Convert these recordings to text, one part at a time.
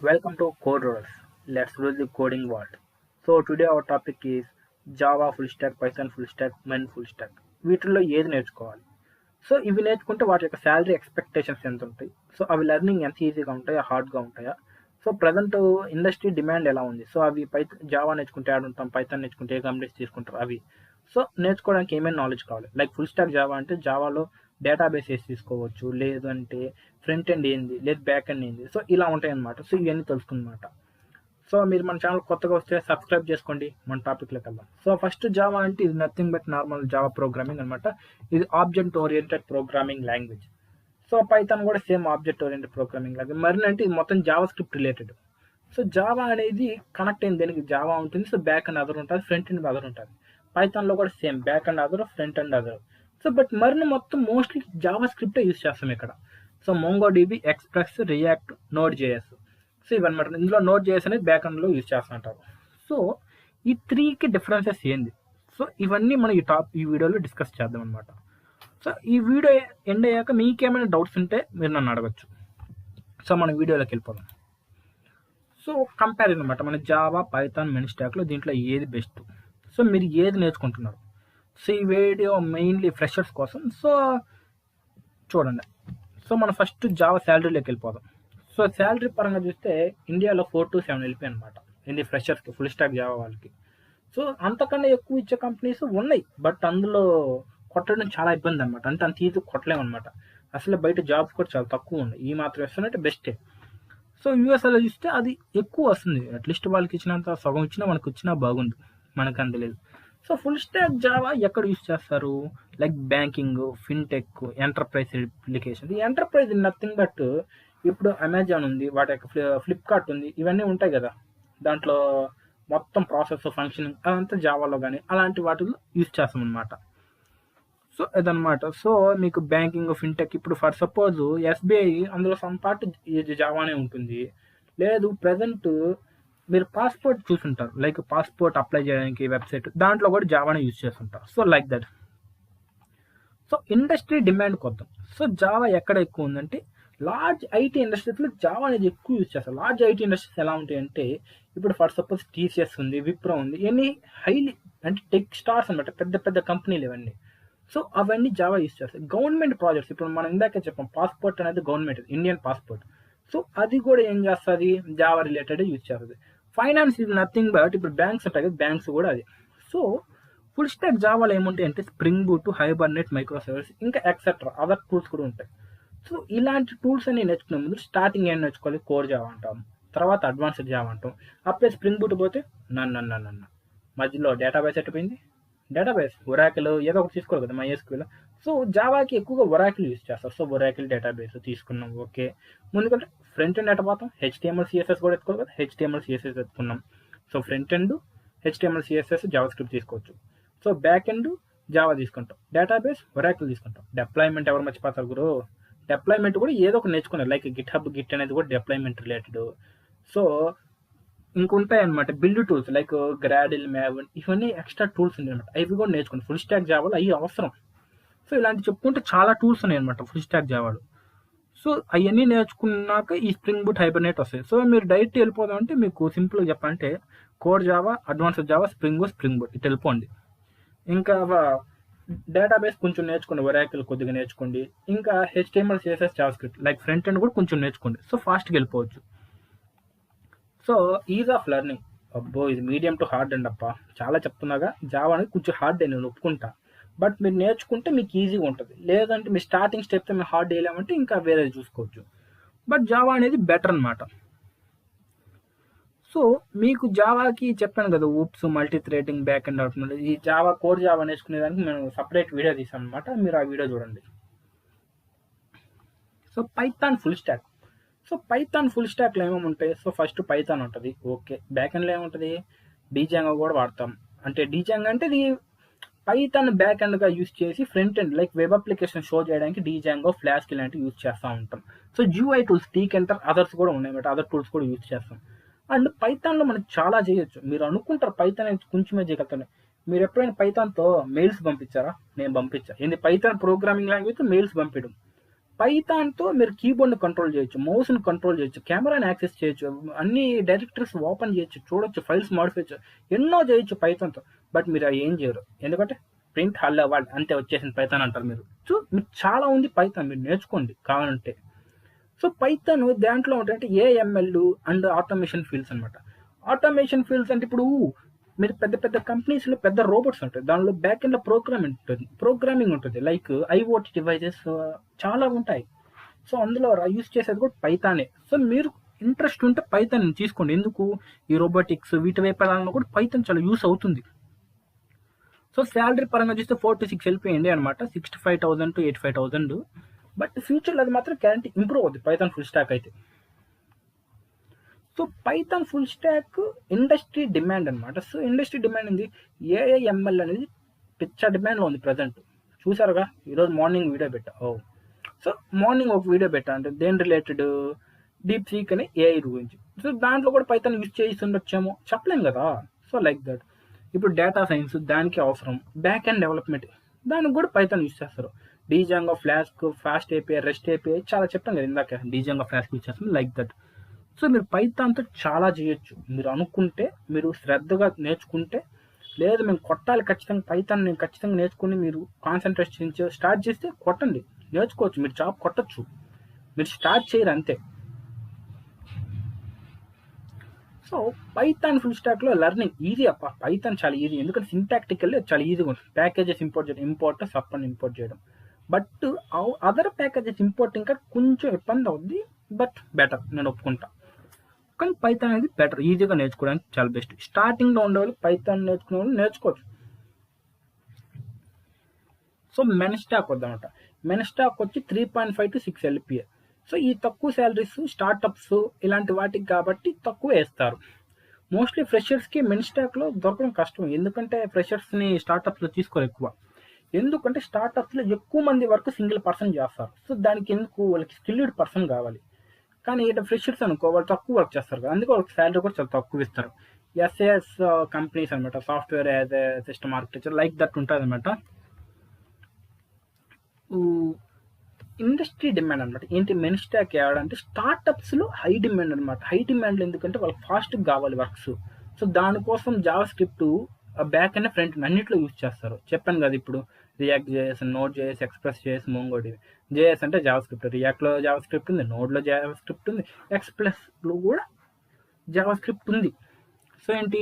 Welcome to Code Rules. Let's rule the coding world. So today our topic is Java full stack, Python full stack, Main full stack. వీటిల్లో ఏది నేర్చుకోవాలి? So ఇవి నేర్చుకుంటే వాటి యొక్క salary expectations ఎంత ఉంటాయి? సో అవి లెర్నింగ్ ఎంత ఈజీగా ఉంటాయా, హార్డ్గా ఉంటాయా? సో ప్రజెంట్ ఇండస్ట్రీ డిమాండ్ ఎలా ఉంది? సో అవి జావా నేర్చుకుంటే యాడ్ ఉంటాం, పైథాన్ నేర్చుకుంటే ఏ కంపెనీస్ తీసుకుంటారు అవి. సో నేర్చుకోవడానికి ఏమైనా నాలెడ్జ్ కావాలి? లైక్ ఫుల్ స్టాక్ జావా అంటే జావాలో డేటాబేస్ వేసి తీసుకోవచ్చు, లేదంటే ఫ్రంట్ ఎండ్ ఏంది, లేదు బ్యాక్ ఎండ్ ఏంది. సో ఇలా ఉంటాయి అన్నమాట. సో ఇవన్నీ తెలుసుకున్నమాట. సో మీరు మన ఛానల్ కొత్తగా వస్తే సబ్స్క్రైబ్ చేసుకోండి. మన టాపిక్లోకి వెళ్దాం. సో ఫస్ట్ జావా అంటే ఇది nothing but normal Java programming అనమాట. ఇది object oriented programming language. So Python కూడా same object oriented programming language. మరి అంటే ఇది మొత్తం JavaScript related. So Java అనేది కనెక్ట్ అయింది దేనికి? జావా ఉంటుంది. సో బ్యాక్ అండ్ అదర్ ఉంటుంది, ఫ్రంట్ అండ్ అదర్ ఉంటుంది. పైథాన్లో కూడా సేమ్ బ్యాక్ అండ్ అదర్, ఫ్రంట్ అండ్ అదర్. సో బట్ మరిని మొత్తం మోస్ట్లీ జావా స్క్రిప్టే యూజ్ చేస్తాం ఇక్కడ. So MongoDB, express, react, node JS. So ఇవన్నమాట. ఇందులో నోడ్ జేఎస్ అనేది బ్యాక్ ఎండ్లో యూజ్ చేస్తుంటారు. సో ఈ త్రీకి డిఫరెన్సెస్ ఏంది? సో ఇవన్నీ మనం ఈ వీడియోలో డిస్కస్ చేద్దాం అనమాట. సో ఈ వీడియో ఎండ్ అయ్యాక మీకేమైనా డౌట్స్ ఉంటే మీరు నన్ను అడగచ్చు. సో మన వీడియోలోకి వెళ్ళిపోదాం. సో కంపారిజన్ అనమాట. మన జావా, పైథాన్, మెయిన్ స్టాక్లో దీంట్లో ఏది బెస్ట్? సో మీరు ఏది నేర్చుకుంటున్నారు? సో ఈ వీడియో మెయిన్లీ ఫ్రెషర్స్ కోసం. సో చూడండి. సో మనం ఫస్ట్ జావా శాలరీలోకి వెళ్ళిపోదాం. సో శాలరీ పరంగా చూస్తే ఇండియాలో 4 to 7 వెళ్ళిపోయి అనమాట. ఇది ఫ్రెషర్స్కి, ఫుల్ స్టాక్ జావా వాళ్ళకి. సో అంతకన్నా ఎక్కువ ఇచ్చే కంపెనీస్ ఉన్నాయి, బట్ అందులో కొట్టడం చాలా ఇబ్బంది అనమాట. అంటే అంత ఈజీ కొట్టలేమన్నమాట. అసలు బయట జాబ్స్ కూడా చాలా తక్కువ ఉన్నాయి. ఈ మాత్రం ఇస్తున్నట్టే బెస్టే. సో యూఎస్ఏలో చూస్తే అది ఎక్కువ వస్తుంది. అట్లీస్ట్ వాళ్ళకి ఇచ్చినంత సగం ఇచ్చినా మనకు వచ్చినా బాగుంది, మనకు అందలేదు. సో ఫుల్ స్టాక్ జావా ఎక్కడ యూస్ చేస్తారు? Like banking, fintech, enterprise application. ఈ ఎంటర్ప్రైజ్ నథింగ్ బట్ ఇప్పుడు అమెజాన్ ఉంది, వాటి యొక్క ఫ్లిప్కార్ట్ ఉంది, ఇవన్నీ ఉంటాయి కదా. దాంట్లో మొత్తం ప్రాసెస్, ఫంక్షనింగ్ అదంతా జావాలో కానీ అలాంటి వాటిలో యూజ్ చేస్తాం అనమాట. సో ఇదనమాట. సో మీకు బ్యాంకింగ్, ఫిన్టెక్, ఇప్పుడు ఫర్ సపోజ్ ఎస్బీఐ అందులో సమ్ పార్ట్ జావానే ఉంటుంది. లేదు ప్రజెంట్ మీరు పాస్పోర్ట్ చూసుంటారు, లైక్ పాస్పోర్ట్ అప్లై చేయడానికి వెబ్సైట్, దాంట్లో కూడా జావానే యూజ్ చేస్తుంటారు. So like that. So industry demand కొద్దాం. సో జావా ఎక్కడ ఎక్కువ ఉందంటే లార్జ్ ఐటీ ఇండస్ట్రీస్లో జావా అనేది ఎక్కువ యూజ్ చేస్తారు. లార్జ్ ఐటీ ఇండస్ట్రీస్ ఎలా ఉంటాయంటే ఇప్పుడు ఫర్ సపోజ్ టీసీఎస్ ఉంది, విప్రో ఉంది, ఇవన్నీ హైలీ అంటే టెక్ స్టార్స్ అనమాట, పెద్ద పెద్ద కంపెనీలు ఇవన్నీ. సో అవన్నీ జావా యూజ్ చేస్తాయి. గవర్నమెంట్ ప్రాజెక్ట్స్, ఇప్పుడు మనం ఇందాకే చెప్పాం పాస్పోర్ట్ అనేది గవర్నమెంట్, ఇండియన్ పాస్పోర్ట్. సో అది కూడా ఏం చేస్తుంది? జావా రిలేటెడ్ యూజ్ చేస్తుంది. ఫైనాన్స్ ఇది నథింగ్ బట్ ఇప్పుడు బ్యాంక్స్ ఉంటాయి కదా, బ్యాంక్స్ కూడా అది. సో ఫుల్ స్టాక్ జావాలో ఏముంటాయి అంటే spring boot, Hibernate, micro service, ఇంకా ఎక్సెట్రా అదర్ టూల్స్ కూడా ఉంటాయి. సో ఇలాంటి టూల్స్ అన్ని నేర్చుకునే ముందు స్టార్టింగ్ ఏం నేర్చుకోవాలి? కోర్ జావా అంటాం, తర్వాత అడ్వాన్స్డ్ జావా అంటాం. అప్పుడే స్ప్రింగ్ బూట్ పోతే నన్ను మధ్యలో డేటాబేస్ ఎట్టిపోయింది, డేటాబేస్ ఒరాకిల్ ఏదో ఒకటి తీసుకోవాలి కదా, MySQL. సో జావాకి ఎక్కువగా ఒరాకిల్ యూజ్ చేస్తారు. సో ఒరాకిల్ డేటాబేస్ తీసుకున్నాం, ఓకే. ముందుకంటే ఫ్రంట్ ఎండ్ ఎట్టపోతాం, HTML, CSS కూడా ఎత్తుకోవాలి కదా, HTML, CSS ఎత్తుకున్నాం. So front end HTML, CSS, JavaScript తీసుకోవచ్చు. సో బ్యాక్ ఎండ్ జావా తీసుకుంటాం, డేటాబేస్ ఒరాకిల్ తీసుకుంటాం. డిప్లాయ్మెంట్ ఎవరు మర్చిపోతారు గురు? డిప్లాయ్మెంట్ కూడా ఏదో ఒకటి నేర్చుకున్నారు, లైక్ గిట్ అనేది కూడా డిప్లాయ్మెంట్ రిలేటెడ్. సో ఇంకుంటాయి అనమాట బిల్డ్ టూల్స్, లైక్ గ్రాడిల్, మ్యావన్, ఇవన్నీ ఎక్స్ట్రా టూల్స్ ఉన్నాయి అనమాట. అవి కూడా నేర్చుకోండి. ఫుల్ స్టాక్ జావాలో అవి అవసరం. సో ఇలాంటి చెప్పుకుంటే చాలా టూల్స్ ఉన్నాయి అనమాట ఫుల్ స్టాక్ జావాలో. సో అవన్నీ నేర్చుకున్నాక ఈ స్ప్రింగ్ బూట్, హైబర్నెట్ వస్తాయి. సో మీరు డైరెక్ట్ వెళ్ళిపోదామంటే మీకు సింపుల్గా చెప్పాలంటే core Java, advanced Java, spring boot ఇటు వెళ్ళిపోండి. ఇంకా డేటాబేస్ కొంచెం నేర్చుకోండి, ఒరాకిల్ కొద్దిగా నేర్చుకోండి. ఇంకా HTML, CSS, Java script like front end కూడా కొంచెం నేర్చుకోండి. సో ఫాస్ట్గా వెళ్ళిపోవచ్చు. సో ఈజ్ ఆఫ్ లెర్నింగ్, అబ్బో ఇది మీడియం టు హార్డ్ అండి. అప్ప చాలా చెప్తున్నాగా, జావా అనేది కొంచెం హార్డ్ అని నేను ఒప్పుకుంటా. బట్ మీరు నేర్చుకుంటే మీకు ఈజీగా ఉంటుంది. లేదంటే మీ స్టార్టింగ్ స్టెప్తో మీరు హార్డ్ వేయలేమంటే ఇంకా వేరేది చూసుకోవచ్చు. బట్ జావా అనేది బెటర్ అనమాట. సో మీకు జావాకి చెప్పాను కదా, oops, multi threading, back and అవుతుంది. ఈ జావా కోర్ జావా నేర్చుకునేదానికి మేము సపరేట్ వీడియో తీసాం అనమాట, మీరు ఆ వీడియో చూడండి. So Python full stock. So Python full స్టాక్లో ఏమేమి ఉంటాయి? సో ఫస్ట్ పైథాన్ ఉంటుంది, ఓకే. బ్యాక్ ఎండ్లో ఏముంటుంది? డీజాంగో కూడా వాడతాం. అంటే డీజాంగ్ అంటే ఇది పైథాన్ బ్యాక్ ఎండ్గా యూజ్ చేసి front end like web application show చేయడానికి డీజాంగో, ఫ్లాస్క్ ఇలాంటివి యూజ్ చేస్తూ ఉంటాం. సో GUI టూల్స్, టీకెంటర్, అదర్స్ కూడా ఉన్నాయి అన్నమాట, అదర్ టూల్స్ కూడా యూజ్ చేస్తాం. అండ్ పైథాన్లో మనకి చాలా చేయొచ్చు. మీరు అనుకుంటారు పైథాన్ కొంచెమే చేయగలుగుతాను. మీరు ఎప్పుడైనా పైథాన్తో మెయిల్స్ పంపించారా? నేను పంపించా. ఏంది పైథాన్ ప్రోగ్రామింగ్ లాంగ్వేజ్ మెయిల్స్ పంపించడం. పైథాన్తో మీరు కీబోర్డ్ని కంట్రోల్ చేయొచ్చు, మౌస్ని కంట్రోల్ చేయొచ్చు, కెమెరాని యాక్సెస్ చేయొచ్చు, అన్ని డైరెక్టరీస్ ఓపెన్ చేయొచ్చు, చూడొచ్చు, ఫైల్స్ మాడిఫై చేయొచ్చు, ఎన్నో చేయొచ్చు పైథాన్తో. బట్ మీరు అవి ఏం చేయరు, ఎందుకంటే ప్రింట్ హల్లో వర్డ్ అంతే వచ్చేసింది పైథాన్ అంటారు మీరు. సో మీకు చాలా ఉంది పైథాన్, మీరు నేర్చుకోండి కావాలంటే. సో పైథాన్ దాంట్లో ఉంటాయంటే ఏఎంఎల్ అండ్ ఆటోమేషన్ ఫీల్డ్స్ అనమాట. ఆటోమేషన్ ఫీల్డ్స్ అంటే ఇప్పుడు మీరు పెద్ద పెద్ద కంపెనీస్లో పెద్ద రోబోట్స్ ఉంటాయి, దానిలో బ్యాక్ ఎండ్లో ప్రోగ్రామింగ్ ఉంటుంది, లైక్ ఐఓటీ డివైజెస్ చాలా ఉంటాయి. సో అందులో యూస్ చేసేది కూడా పైథానే. సో మీరు ఇంట్రెస్ట్ ఉంటే పైథాన్ తీసుకోండి, ఎందుకు ఈ రోబోటిక్స్ వీటి వైపు వెళ్ళాలన్నా కూడా పైథాన్ చాలా యూస్ అవుతుంది. సో శాలరీ పరంగా చూస్తే 4 to 6 వెళ్ళిపోయింది అనమాట, 65,000 to 85,000. బట్ ఫ్యూచర్లో అది మాత్రం గ్యారంటీ ఇంప్రూవ్ అవుతుంది పైథాన్ ఫుల్ స్టాక్ అయితే. So Python full stock industry demand అనమాట. సో ఇండస్ట్రీ డిమాండ్ ఉంది, ఏఐఎంఎల్ అనేది పిచ్చ డిమాండ్లో ఉంది ప్రజెంట్. చూసారుగా ఈరోజు మార్నింగ్ వీడియో పెట్టా. సో మార్నింగ్ ఒక వీడియో పెట్టా, అంటే దేని రిలేటెడ్, డీప్ సీక్ అని ఏఐ గురించి. సో దాంట్లో కూడా పైథాన్ యూజ్ చేసి ఉండొచ్చేమో, చెప్పలేం కదా. So like that. ఇప్పుడు డేటా సైన్స్ దానికి అవసరం, బ్యాక్ అండ్ డెవలప్మెంట్ దానికి కూడా పైథాన్ యూజ్ చేస్తారు. Django, flask, fast API, rest API చాలా చెప్పాం కదా ఇందాక, డీజాంగో, ఫ్లాస్క్ యూజ్ చేస్తాం, లైక్ దట్. సో మీరు పైథాన్తో చాలా చేయొచ్చు మీరు అనుకుంటే, మీరు శ్రద్ధగా నేర్చుకుంటే. లేదు మేము కొట్టాలి ఖచ్చితంగా పైథాన్, నేను ఖచ్చితంగా నేర్చుకుని మీరు కాన్సన్ట్రేషన్ స్టార్ట్ చేస్తే కొట్టండి, నేర్చుకోవచ్చు, మీరు జాబ్ కొట్టచ్చు. మీరు స్టార్ట్ చేయరు అంతే. సో పైథాన్ ఫుల్ స్టాక్లో లెర్నింగ్ ఈజీ అప్ప, పైథాన్ చాలా ఈజీ, ఎందుకంటే సింటాక్టికల్ చాలా ఈజీగా ఉంటుంది. ప్యాకేజెస్ ఇంపోర్ట్ చేయడం, సప్ అని ఇంపోర్ట్ చేయడం. బట్ అదర్ ప్యాకేజెస్ ఇంపోర్ట్ ఇంకా కొంచెం ఇబ్బంది అవుద్ది, బట్ బెటర్, నేను ఒప్పుకుంటా. కానీ పైథాన్ అనేది బెటర్, ఈజీగా నేర్చుకోవడానికి చాలా బెస్ట్. స్టార్టింగ్లో ఉండేవాళ్ళు పైథాన్ నేర్చుకునే వాళ్ళు నేర్చుకోవచ్చు. సో మెన్ స్టాక్ వద్దామంట. మెన్ స్టాక్ వచ్చి 3.5 to 6 LPA. సో ఈ తక్కువ శాలరీస్ స్టార్టప్స్ ఇలాంటి వాటికి కాబట్టి తక్కువ వేస్తారు. మోస్ట్లీ ఫ్రెషర్స్కి మెన్ స్టాక్లో దొరకడం కష్టం, ఎందుకంటే ఫ్రెషర్స్ని స్టార్టప్స్లో తీసుకోరు ఎక్కువ. ఎందుకంటే స్టార్టప్స్లో ఎక్కువ మంది వరకు సింగిల్ పర్సన్ చేస్తారు. సో దానికి ఎందుకు, వాళ్ళకి స్కిల్డ్ పర్సన్ కావాలి. కానీ ఇక్కడ ఫ్రెషర్స్ అనుకో వాళ్ళు తక్కువ వర్క్ చేస్తారు కదా, అందుకే వాళ్ళకి శాలరీ కూడా చాలా తక్కువ ఇస్తారు. ఎస్ఏఎస్ కంపెనీస్ అనమాట, software as a system architecture, like that ఉంటుంది అనమాట. ఇండస్ట్రీ డిమాండ్ అనమాట. ఏంటి మెన్ స్టాక్ అంటే స్టార్టప్స్లో హై డిమాండ్ అనమాట. హై డిమాండ్ ఎందుకంటే వాళ్ళకి ఫాస్ట్గా కావాలి వర్క్స్. సో దానికోసం JavaScript back and front అన్నింటిలో యూజ్ చేస్తారు. చెప్పాను కదా ఇప్పుడు React JS, Node JS, Express JS, MongoDB. JS అంటే జావా స్క్రిప్ట్, రియాక్ట్లో జావా స్క్రిప్ట్ ఉంది, నోడ్లో జావా స్క్రిప్ట్ ఉంది, ఎక్స్ప్రెస్లో కూడా జావా స్క్రిప్ట్ ఉంది. సో ఏంటి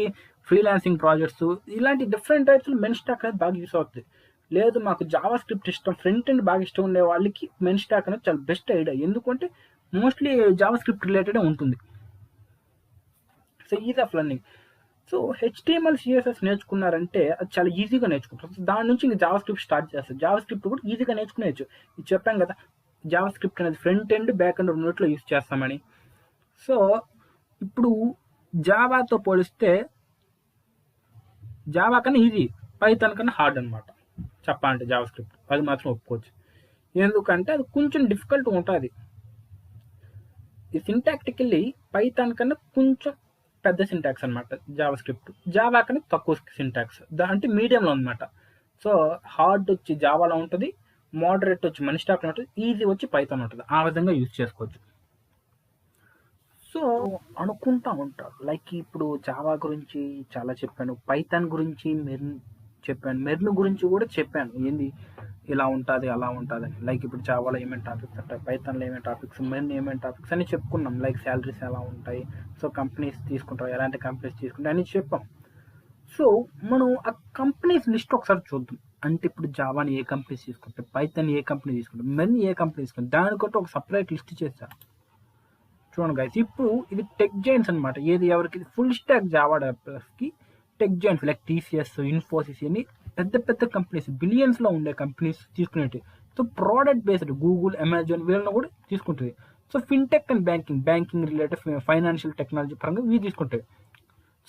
ఫ్రీలాన్సింగ్ ప్రాజెక్ట్స్ ఇలాంటి డిఫరెంట్ టైప్స్లో మెన్ స్టాక్ అనేది బాగా యూస్ అవుతుంది. లేదు మాకు జావా స్క్రిప్ట్ ఇష్టం, ఫ్రంట్ అండ్ బాగా ఇష్టం ఉండే వాళ్ళకి మెన్ స్టాక్ అనేది చాలా బెస్ట్ ఐడియా, ఎందుకంటే మోస్ట్లీ జావా స్క్రిప్ట్ రిలేటెడ్ ఉంటుంది. So is of learning. So HTML, CSS నేర్చుకున్నారంటే అది చాలా ఈజీగా నేర్చుకుంటారు. దాని నుంచి ఇంకా జావా స్క్రిప్ట్ స్టార్ట్ చేస్తారు. జావా స్క్రిప్ట్ కూడా ఈజీగా నేర్చుకునేచ్చు. ఇది చెప్పాం కదా, జావా స్క్రిప్ట్ అనేది ఫ్రంట్ అండ్ బ్యాక్ అండ్ రెండిట్లో యూజ్ చేస్తామని. సో ఇప్పుడు జావాతో పోలిస్తే జావా కన్నా ఈజీ, పైథాన్ కన్నా హార్డ్ అనమాట చెప్పాలంటే జావా స్క్రిప్ట్, అది మాత్రం ఒప్పుకోవచ్చు. ఎందుకంటే అది కొంచెం డిఫికల్ట్ ఉంటుంది. ఈ సింటాక్టికల్లీ పైథాన్ కన్నా కొంచెం పెద్ద సింటాక్స్ అనమాట జావా స్క్రిప్ట్, జావా కన్నా తక్కువ సింటాక్స్, అంటే మీడియంలో అనమాట. సో హార్డ్ వచ్చి జావాలో ఉంటుంది, మోడరేట్ వచ్చి మెన్ స్టాక్లో ఉంటుంది, ఈజీ వచ్చి పైథాన్ ఉంటుంది. ఆ విధంగా యూజ్ చేసుకోవచ్చు. సో అనుకుంటా ఉంటారు లైక్ ఇప్పుడు జావా గురించి చాలా చెప్పాను, పైథాన్ గురించి మెర్న్ చెప్పాను, మెర్న్ గురించి కూడా చెప్పాను, ఏంది ఇలా ఉంటుంది అలా ఉంటుంది అని. లైక్ ఇప్పుడు జావాలో ఏమేమి టాపిక్స్ ఉంటాయి, పైథాన్లో ఏమేమి టాపిక్స్, మెర్న్ ఏమేమి టాపిక్స్ అని చెప్పుకున్నాం. లైక్ శాలరీస్ ఎలా ఉంటాయి, సో కంపెనీస్ తీసుకుంటారు, ఎలాంటి కంపెనీస్ తీసుకుంటారు అని చెప్పాం. సో మనం ఆ కంపెనీస్ లిస్ట్ ఒకసారి చూద్దాం. అంటే ఇప్పుడు జావాని ఏ కంపెనీస్ తీసుకుంటారు, పైథాన్ ఏ కంపెనీ తీసుకుంటారు, మెర్న్ ఏ కంపెనీ తీసుకుంటారు, దానికంటే ఒక సపరేట్ లిస్ట్ చేశారు. చూడండి గైస్, ఇప్పుడు ఇది టెక్ జైంట్స్ అనమాట. ఏది ఎవరికి ఫుల్ స్టాక్ జావా డెవలపర్స్కి tech giants like TCS, Infosys అని పెద్ద పెద్ద కంపెనీస్, బిలియన్స్లో ఉండే కంపెనీస్ తీసుకునేవి. So product based Google, Amazon వీళ్ళని కూడా తీసుకుంటుంది. So fintech and banking related financial technology పరంగా ఇవి తీసుకుంటాయి.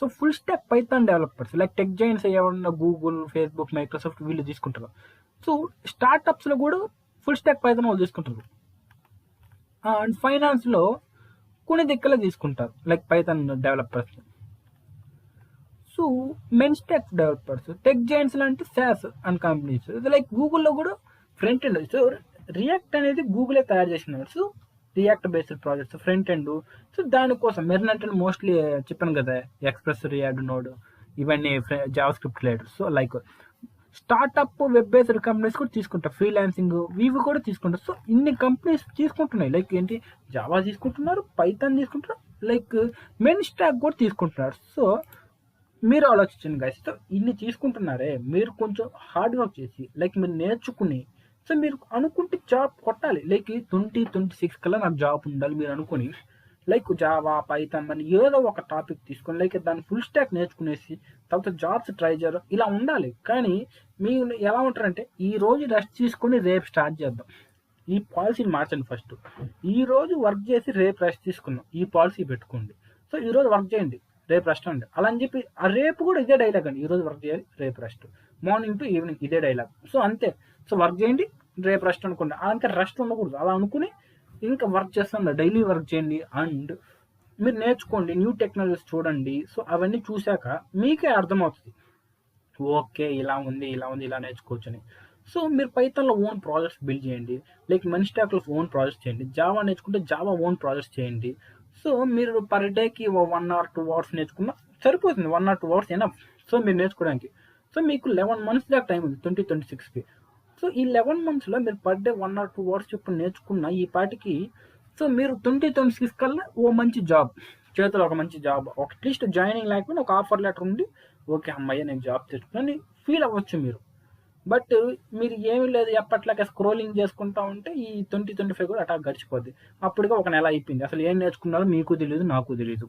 So full stack Python developers like tech giants ఏమన్నా గూగుల్, ఫేస్బుక్, మైక్రోసాఫ్ట్ వీళ్ళు తీసుకుంటారు. సో స్టార్టప్స్లో కూడా ఫుల్ స్టాక్ పైథాన్ వాళ్ళు తీసుకుంటారు. అండ్ ఫైనాన్స్లో కొన్ని దిక్కులే తీసుకుంటారు లైక్ పైథాన్ డెవలపర్స్. సో మెన్ స్టాక్ డెవలపర్స్ టెక్ జైంట్స్ లాంటి SaaS అండ్ కంపెనీస్ లైక్ గూగుల్లో కూడా ఫ్రంట్ ఎండ్. సో రియాక్ట్ అనేది గూగులే తయారు చేసినారు. So react based projects front end. So దానికోసం మెర్న్ అంటే మోస్ట్లీ చెప్పాను కదా, ఎక్స్ప్రెస్, రియాక్ట్, నోడ్, ఇవన్నీ Java script related. So like startup web based companies కూడా తీసుకుంటారు, ఫ్రీలాన్సింగ్ ఇవి కూడా తీసుకుంటారు. సో ఇన్ని కంపెనీస్ తీసుకుంటున్నాయి. లైక్ ఏంటి, జావా తీసుకుంటున్నారు, పైథాన్ తీసుకుంటున్నారు, లైక్ మెయిన్ స్టాక్ కూడా తీసుకుంటున్నారు. సో మీరు ఆలోచించండి గైస్. సో ఇన్ని తీసుకుంటున్నారే, మీరు కొంచెం హార్డ్ వర్క్ చేసి లైక్ మీరు నేర్చుకుని, సో మీరు అనుకుంటే జాబ్ కొట్టాలి. లైక్ 2026 కల్లా నాకు జాబ్ ఉండాలి మీరు అనుకుని, లైక్ జావా, పైథాన్ అని ఏదో ఒక టాపిక్ తీసుకొని లైక్ దాన్ని ఫుల్ స్టాక్ నేర్చుకునేసి తర్వాత జాబ్స్ ట్రై చేయడం ఇలా ఉండాలి. కానీ మీరు ఎలా ఉంటారంటే, ఈ రోజు రెస్ట్ తీసుకొని రేపు స్టార్ట్ చేద్దాం, ఈ పాలసీని మార్చండి. ఫస్ట్ ఈ రోజు వర్క్ చేసి రేపు రెస్ట్ తీసుకుందాం, ఈ పాలసీ పెట్టుకోండి. సో ఈ రోజు వర్క్ చేయండి, రేపు రెస్ట్ అండి, అలా అని చెప్పి ఆ రేపు కూడా ఇదే డైలాగ్ అండి. ఈ రోజు వర్క్ చేయాలి, రేపు రెస్ట్, మార్నింగ్ టు ఈవినింగ్ ఇదే డైలాగ్. సో అంతే. సో వర్క్ చేయండి, రేపు రెస్ట్ అనుకోండి. ఇంకా రెస్ట్ ఉండకూడదు. అలా అనుకుని ఇంకా వర్క్ చేస్తాను, డైలీ వర్క్ చేయండి. అండ్ మీరు నేర్చుకోండి, న్యూ టెక్నాలజీస్ చూడండి. సో అవన్నీ చూశాక మీకే అర్థమవుతుంది, ఓకే ఇలా ఉంది, ఇలా ఉంది, ఇలా నేర్చుకోవచ్చు అని. సో మీరు పైథాన్లో ఓన్ ప్రాజెక్ట్స్ బిల్డ్ చేయండి, లైక్ మనిస్టాక్లో ఓన్ ప్రాజెక్ట్స్ చేయండి. జావా నేర్చుకుంటే జావా ఓన్ ప్రాజెక్ట్స్ చేయండి. సో మీరు పర్ డేకి 1 or 2 hours నేర్చుకున్నా సరిపోతుంది. 1 or 2 hours ఎనఫ్. సో మీరు నేర్చుకోవడానికి. సో మీకు 11 months దాకా టైం ఉంది 2026కి. సో ఈ 11 monthsలో మీరు పర్ డే 1 or 2 hours చొప్పున నేర్చుకున్న ఈ పాటికి, సో మీరు 2026 కల్లా ఓ మంచి జాబ్ చేతిలో, ఒక మంచి జాబ్, అట్లీస్ట్ జాయినింగ్ లేకపోయినా ఒక ఆఫర్ లెటర్ ఉంది, ఓకే అమ్మయ్య నేను జాబ్ తెచ్చుకుని ఫీల్ అవ్వచ్చు మీరు. బట్ మీరు ఏమీ లేదు, ఎప్పట్లాగా స్క్రోలింగ్ చేసుకుంటా ఉంటే ఈ 2025 కూడా అటా గడిచిపోద్ది. అప్పటికే ఒక నెల అయిపోయింది, అసలు ఏం నేర్చుకున్నారో మీకు తెలియదు, నాకు తెలియదు.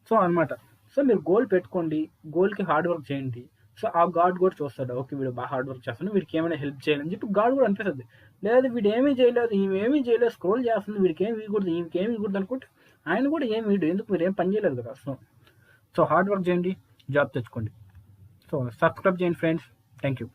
సో అనమాట. సో మీరు గోల్ పెట్టుకోండి, గోల్కి హార్డ్ వర్క్ చేయండి. సో ఆ గాడ్ కూడా చూస్తాడు, ఓకే వీడు బాగా హార్డ్ వర్క్ చేస్తాడు, వీడికి ఏమైనా హెల్ప్ చేయాలని చెప్పి గాడ్ కూడా అనిపిస్తుంది. లేదు వీడు ఏమీ చేయలేదు, ఈమెమీ చేయలేదు, స్క్రోల్ చేస్తుంది, వీడికి ఏమి ఇవ్వకూడదు, ఈమెకేమి ఇవ్వకూడదు అనుకుంటే ఆయన కూడా ఏమి వీడు, ఎందుకు మీరు ఏం పని చేయలేదు కదా. సో హార్డ్ వర్క్ చేయండి, జాబ్ తెచ్చుకోండి. సో సబ్స్క్రైబ్ చేయండి ఫ్రెండ్స్. Thank you.